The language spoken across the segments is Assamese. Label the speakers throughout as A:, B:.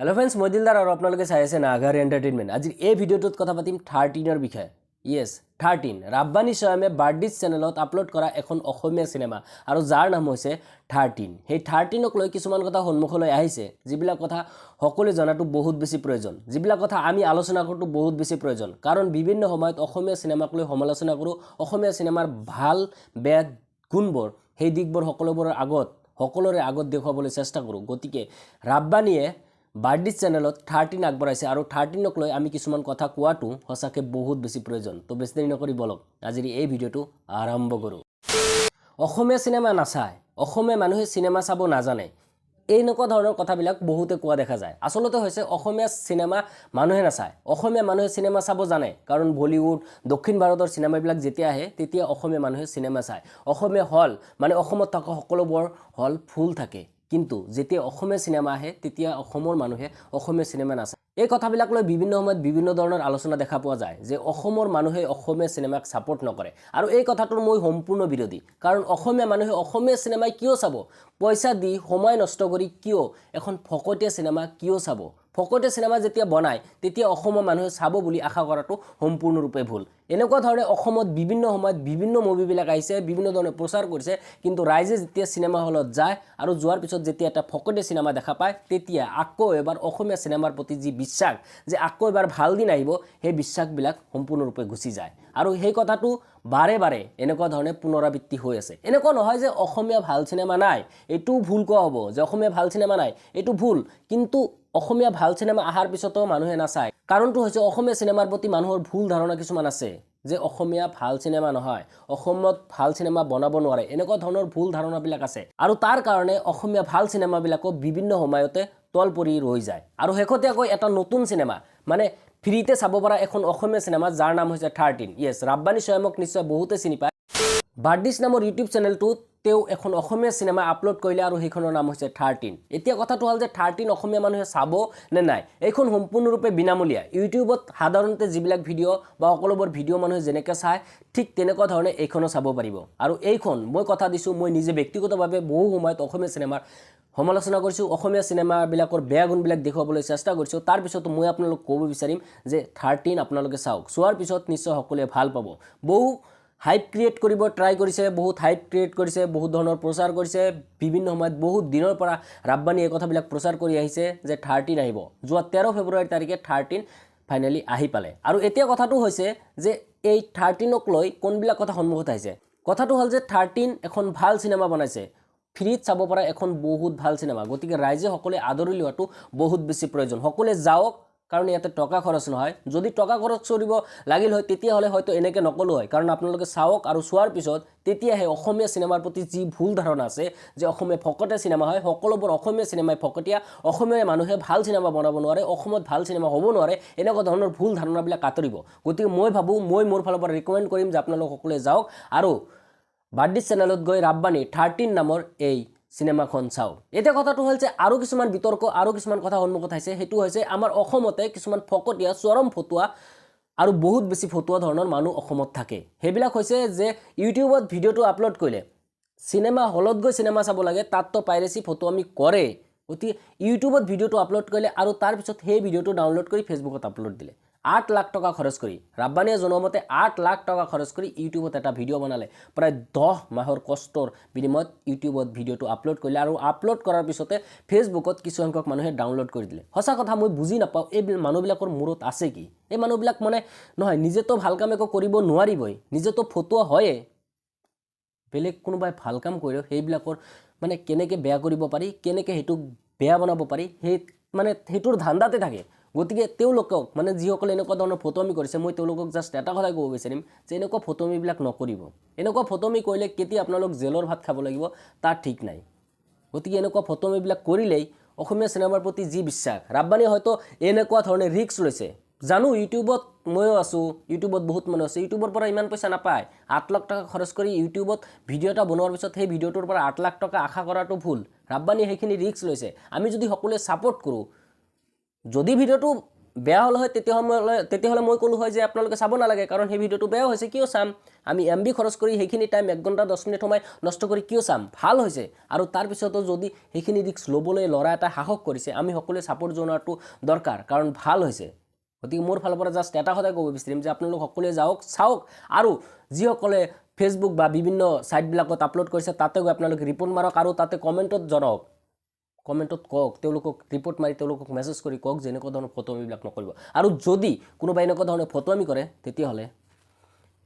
A: हेलो फ्रेंड्स मैं दिलदार और आपनालोके चाइ आछे नागार एंटारटेनमेंट। आज এই ভিডিওটোত কথা পাতিম 13 বিষয়ে। ইয়েস 13 ৰাব্বানী স্বয়মে বাৰ্ডিছ চেনেলত আপলোড কৰা এখন অসমীয়া সিনেমা আৰু যাৰ নাম হৈছে 13। সেই 13ক লৈ কিছুমান কথা সন্মুখলৈ আহিছে যিবিলাক কথা সকলোৱে জনাটো বহুত বেছি প্ৰয়োজন, যিবিলাক কথা আমি আলোচনা কৰাটো বহুত বেছি প্ৰয়োজন। কাৰণ বিভিন্ন সময়ত অসমীয়া সিনেমাক লৈ সমালোচনা কৰোঁ, অসমীয়া সিনেমাৰ ভাল বেয়া গুণবোৰ সেই দিকবোৰ সকলোৰে আগত দেখুৱাবলৈ চেষ্টা কৰোঁ। গতিকে ৰাব্বানীয়ে বাৰ্ডিছ চেনেলত 13 আগবঢ়াইছে আৰু 13ক লৈ আমি কিছুমান কথা কোৱাটো সঁচাকৈ বহুত বেছি প্ৰয়োজন। তো বেছি দেৰি নকৰি বলক আজিৰ এই ভিডিঅ'টো আৰম্ভ কৰোঁ। অসমীয়া সিনেমা নাচায়, অসমীয়া মানুহে সিনেমা চাব নাজানে, এনেকুৱা ধৰণৰ কথাবিলাক বহুতে কোৱা দেখা যায়। আচলতে হৈছে অসমীয়া সিনেমা মানুহে নাচায়, অসমীয়া মানুহে সিনেমা চাব জানে। কাৰণ বলিউড দক্ষিণ ভাৰতৰ সিনেমাবিলাক যেতিয়া আহে তেতিয়া অসমীয়া মানুহে সিনেমা চায়। অসমীয়া হল মানে অসমত থকা সকলোবোৰ হল ফুল থাকে, কিন্তু যেতিয়া অসমীয়া সিনেমা আহে তেতিয়া অসমৰ মানুহে অসমীয়া সিনেমা নাচায়। এই কথাবিলাক লৈ বিভিন্ন সময়ত বিভিন্ন ধৰণৰ আলোচনা দেখা পোৱা যায় যে অসমৰ মানুহে অসমীয়া সিনেমাক সাপোৰ্ট নকৰে, আৰু এই কথাটোৰ মই সম্পূৰ্ণ বিৰোধী। কাৰণ অসমীয়া মানুহে অসমীয়া সিনেমাই কিয় চাব, পইচা দি সময় নষ্ট কৰি কিয় এখন ফকতীয়া সিনেমা কিয় চাব? ফকতীয়া সিনেমা যেতিয়া বনায় তেতিয়া অসমৰ মানুহে চাব বুলি আশা কৰাটো সম্পূৰ্ণৰূপে ভুল। এনেকুৱা ধৰণে অসমত বিভিন্ন সময়ত বিভিন্ন মুভিবিলাক আহিছে, বিভিন্ন ধৰণে প্ৰচাৰ কৰিছে, কিন্তু ৰাইজে যেতিয়া সিনেমা হলত যায় আৰু যোৱাৰ পিছত যেতিয়া এটা ফকতীয়া সিনেমা দেখা পায় তেতিয়া আকৌ এবাৰ অসমীয়া সিনেমাৰ প্ৰতি যি বিশ্বাস যে আকৌ এবাৰ ভাল দিন আহিব, সেই বিশ্বাসবিলাক সম্পূৰ্ণৰূপে গুচি যায়। আৰু সেই কথাটো বাৰে বাৰে এনেকুৱা ধৰণে পুনৰাবৃত্তি হৈ আছে। এনেকুৱা নহয় যে অসমীয়া ভাল সিনেমা নাই, এইটো ভুল কোৱা হ'ব যে অসমীয়া ভাল সিনেমা নাই, এইটো ভুল। কিন্তু অসমীয়া ভাল সিনেমা আহাৰ পিছতো মানুহে নাচায়। কাৰণটো হৈছে অসমীয়া সিনেমাৰ প্ৰতি মানুহৰ ভুল ধাৰণা কিছুমান আছে যে অসমীয়া ভাল সিনেমা নহয়, অসমত ভাল সিনেমা বনাব নোৱাৰে, এনেকুৱা ধৰণৰ ভুল ধাৰণাবিলাক আছে। আৰু তাৰ কাৰণে অসমীয়া ভাল সিনেমাবিলাকো বিভিন্ন সময়তে তল পৰি ৰৈ যায়। আৰু শেহতীয়াকৈ এটা নতুন সিনেমা মানে ফ্ৰীতে চাব পৰা এখন অসমীয়া সিনেমা যাৰ নাম হৈছে 13। ইয়েছ, ৰাব্বানী স্বয়মক নিশ্চয় বহুতে চিনি পায়। বাৰ্ডিছ নামৰ ইউটিউব চেনেলটোত তেওঁ এখন অসমীয়া সিনেমা আপলোড কৰিলে আৰু সেইখনৰ নাম হৈছে 13। এতিয়া কথাটো হ'ল যে 13 অসমীয়া মানুহে চাব নে নাই? এইখন সম্পূৰ্ণৰূপে বিনামূলীয়া। ইউটিউবত সাধাৰণতে যিবিলাক ভিডিঅ' বা সকলোবোৰ ভিডিঅ' মানুহে যেনেকৈ চায় ঠিক তেনেকুৱা ধৰণে এইখনো চাব পাৰিব। আৰু এইখন মই কথা দিছোঁ, মই নিজে ব্যক্তিগতভাৱে বহু সময়ত অসমীয়া চিনেমাৰ সমালোচনা কৰিছোঁ, অসমীয়া চিনেমাবিলাকৰ বেয়া গুণবিলাক দেখুৱাবলৈ চেষ্টা কৰিছোঁ। তাৰপিছতো মই আপোনালোক ক'ব বিচাৰিম যে 13 আপোনালোকে চাওক, চোৱাৰ পিছত নিশ্চয় সকলোৱে ভাল পাব। বহু হাইপ ক্ৰিয়েট কৰিব ট্ৰাই কৰিছে, বহুত হাইপ ক্ৰিয়েট কৰিছে, বহুত ধৰণৰ প্ৰচাৰ কৰিছে, বিভিন্ন সময়ত বহুত দিনৰ পৰা ৰাব্বানী এই কথাবিলাক প্ৰচাৰ কৰি আহিছে যে 13 আহিব। যোৱা 13 ফেব্ৰুৱাৰী তাৰিখে 13 ফাইনেলি আহি পালে। আৰু এতিয়া কথাটো হৈছে যে এই 13ক লৈ কোনবিলাক কথা সন্মুখত আহিছে। কথাটো হ'ল যে 13 এখন ভাল চিনেমা বনাইছে, ফ্ৰীত চাব পৰা এখন বহুত ভাল চিনেমা। গতিকে ৰাইজে সকলোৱে আদৰি লোৱাটো বহুত বেছি প্ৰয়োজন। সকলোৱে যাওক, কাৰণ ইয়াতে টকা খৰচ নহয়। যদি টকা খৰচ কৰিব লাগিল হয় তেতিয়াহ'লে হয়তো এনেকৈ নক'লো হয়। কাৰণ আপোনালোকে চাওক আৰু চোৱাৰ পিছত তেতিয়াহে অসমীয়া চিনেমাৰ প্ৰতি যি ভুল ধাৰণা আছে যে অসমীয়া ফকতীয়া চিনেমা হয়, সকলোবোৰ অসমীয়া চিনেমাই ফকতীয়া, অসমীয়া মানুহে ভাল চিনেমা বনাব নোৱাৰে, অসমত ভাল চিনেমা হ'ব নোৱাৰে, এনেকুৱা ধৰণৰ ভুল ধাৰণাবিলাক আঁতৰিব। গতিকে মই ভাবোঁ, মই মোৰ ফালৰ পৰা ৰিকমেণ্ড কৰিম যে আপোনালোক সকলোৱে যাওক আৰু বাৰ্ডিছ চেনেলত গৈ ৰাব্বানী 13 নামৰ এই চিনেমাখন চাওক। এতিয়া কথাটো হ'ল যে আৰু কিছুমান বিতৰ্ক আৰু কিছুমান কথা সন্মুখত আহিছে। সেইটো হৈছে আমাৰ অসমতে কিছুমান ফকতীয়া চৰম ফটুৱা আৰু বহুত বেছি ফটুৱা ধৰণৰ মানুহ অসমত থাকে। সেইবিলাক হৈছে যে ইউটিউবত ভিডিঅ'টো আপলোড কৰিলে চিনেমা হলত গৈ চিনেমা চাব লাগে, তাততো পাইৰেচি ফটোৱামি কৰে। গতিকে ইউটিউবত ভিডিঅ'টো আপলোড কৰিলে আৰু তাৰপিছত সেই ভিডিঅ'টো ডাউনলোড কৰি ফেচবুকত আপলোড দিলে। 8 লাখ টকা খৰচ কৰি, ৰাব্বানীয়ে জনোৱা মতে 8 লাখ টকা খৰচ কৰি ইউটিউবত এটা ভিডিঅ' বনালে। প্ৰায় 10 মাহৰ কষ্টৰ বিনিময়ত ইউটিউবত ভিডিঅ'টো আপলোড কৰিলে আৰু আপলোড কৰাৰ পিছতে ফেচবুকত কিছুসংখ্যক মানুহে ডাউনলোড কৰি দিলে। সঁচা কথা মই বুজি নাপাওঁ এই মানুহবিলাকৰ মূৰত আছে কি? এই মানুহবিলাক মানে নহয়, নিজেতো ভাল কাম একো কৰিব নোৱাৰিবই, নিজেতো ফটুৱা হয়ে, বেলেগ কোনোবাই ভাল কাম কৰিলেও সেইবিলাকৰ মানে কেনেকৈ বেয়া কৰিব পাৰি, কেনেকৈ সেইটোক বেয়া বনাব পাৰি, সেইটোৰ ধান্দাতে থাকে। গতিকে তেওঁলোকক মানে যিসকলে এনেকুৱা ধৰণৰ ফটোৱামি কৰিছে, মই তেওঁলোকক জাষ্ট এটা কথাই ক'ব বিচাৰিম যে এনেকুৱা ফটোৱামিবিলাক নকৰিব। এনেকুৱা ফটোৱামি কৰিলে কেতিয়া আপোনালোক জেলৰ ভাত খাব লাগিব তাৰ ঠিক নাই। গতিকে এনেকুৱা ফটোৱামিবিলাক কৰিলেই অসমীয়া চিনেমাৰ প্ৰতি যি বিশ্বাস, ৰাব্বানীয়ে হয়তো এনেকুৱা ধৰণে ৰিস্ক লৈছে। জানো ইউটিউবত ময়ো আছোঁ, ইউটিউবত বহুত মানুহ আছে, ইউটিউবৰ পৰা ইমান পইচা নাপায়। 8 লাখ টকা খৰচ কৰি ইউটিউবত ভিডিঅ' এটা বনোৱাৰ পিছত সেই ভিডিঅ'টোৰ পৰা 8 লাখ টকা আশা কৰাটো ভুল। ৰাব্বানীয়ে সেইখিনি ৰিস্ক লৈছে। আমি যদি সকলোৱে ছাপোৰ্ট কৰোঁ, যদি ভিডিঅ'টো বেয়া হ'ল হয় তেতিয়াহ'লে মই ক'লোঁ হয় যে আপোনালোকে চাব নালাগে, কাৰণ সেই ভিডিঅ'টো বেয়া হৈছে, কিয় চাম? আমি MB খৰচ কৰি সেইখিনি টাইম 1 ঘণ্টা 10 মিনিট সময় নষ্ট কৰি কিয় চাম? ভাল হৈছে। আৰু তাৰপিছতো যদি সেইখিনি ৰিস্ক ল'বলৈ ল'ৰা এটা সাহস কৰিছে, আমি সকলোৱে ছাপোৰ্ট জনোৱাটো দৰকাৰ, কাৰণ ভাল হৈছে। গতিকে মোৰ ফালৰ পৰা জাষ্ট এটা কথাই ক'ব বিচাৰিম যে আপোনালোক সকলোৱে যাওক, চাওক, আৰু যিসকলে ফেচবুক বা বিভিন্ন ছাইটবিলাকত আপলোড কৰিছে তাতে গৈ আপোনালোকে ৰিপৰ্ট মাৰক, আৰু তাতে কমেণ্টত জনাওক, কমেণ্টত কওক, তেওঁলোকক ৰিপৰ্ট মাৰি তেওঁলোকক মেছেজ কৰি কওক যে এনেকুৱা ধৰণৰ ফটোআমিবিলাক নকৰিব। আৰু যদি কোনোবাই এনেকুৱা ধৰণৰ ফটোআমি কৰে তেতিয়াহ'লে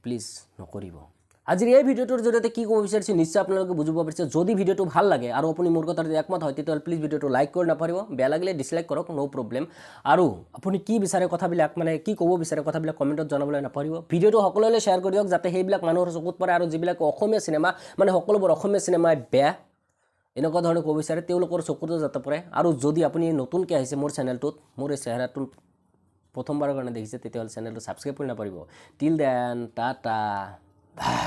A: প্লিজ নকৰিব। আজিৰ এই ভিডিঅ'টোৰ জৰিয়তে কি ক'ব বিচাৰিছোঁ নিশ্চয় আপোনালোকে বুজিব পাৰিছে। যদি ভিডিঅ'টো ভাল লাগে আৰু আপুনি মোৰ কথাত একমত হয় তেতিয়াহ'লে প্লিজ ভিডিঅ'টো লাইক কৰি নাপাহৰিব, বেয়া লাগিলে ডিছলাইক কৰক, ন' প্ৰব্লেম। আৰু আপুনি কি বিচাৰে কথাবিলাক, মানে কি ক'ব বিচাৰে কথাবিলাক কমেণ্টত জনাবলৈ নাপাহৰিব। ভিডিঅ'টো সকলোলৈ শ্বেয়াৰ কৰি দিয়ক যাতে সেইবিলাক মানুহৰ চকুত পৰে, আৰু যিবিলাক অসমীয়া চিনেমা, মানে সকলোবোৰ অসমীয়া চিনেমাই বেয়া এনেকুৱা ধৰণে ক'ব বিচাৰে তেওঁলোকৰ চকুতো যাতে পৰে। আৰু যদি আপুনি নতুনকৈ আহিছে মোৰ চেনেলটোত, মোৰ এই চেহেৰাটো প্ৰথমবাৰৰ কাৰণে দেখিছে, তেতিয়াহ'লে চেনেলটো ছাবস্ক্ৰাইব কৰি নাপাহৰিব। Till then tata bye.